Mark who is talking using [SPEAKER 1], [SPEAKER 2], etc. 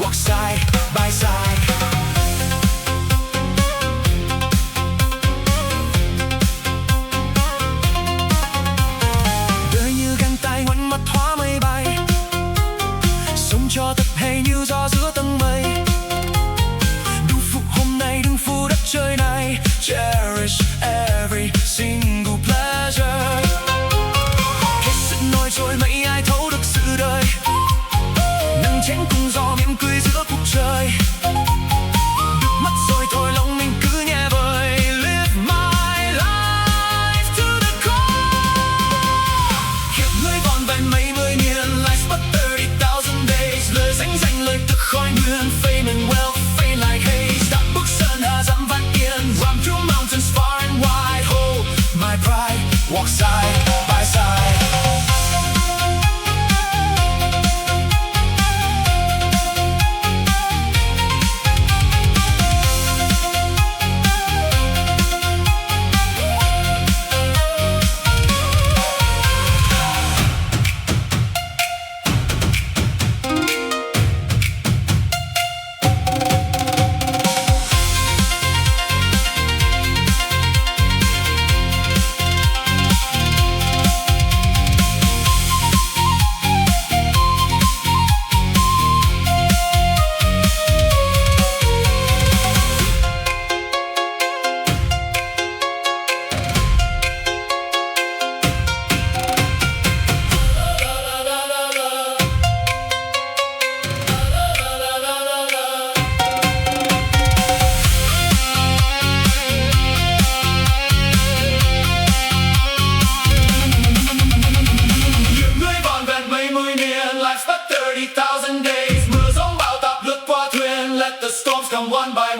[SPEAKER 1] walk side by side. Đời như găng tay ngoảnh mắt hóa mây bay, sống cho thật hay như gió giữa tầng mây. Đừng phục hôm nay, đừng phụ đất trời này. Cherish every single pleasure. Hết sự nổi trội mấy ai thấu được sự đời. Nắng chén cùng gió mỉm cười giữa cuộc trời. Được mất rồi thôi lòng mình cứ nhẹ vời. Live my life to the core. Kiếp người vòn vẹn mấy mươi niên. Life's but 30,000 days. Lời danh danh lời từ khói nguyên. Fame and wealth fade like haze. Đã bước sơn hà dặm vạn yên. Run through mountains far and wide. Hold my pride, walk side by side. Life's but 30,000 days. Mưa giông bão táp lướt qua thuyền. Let the storms come one by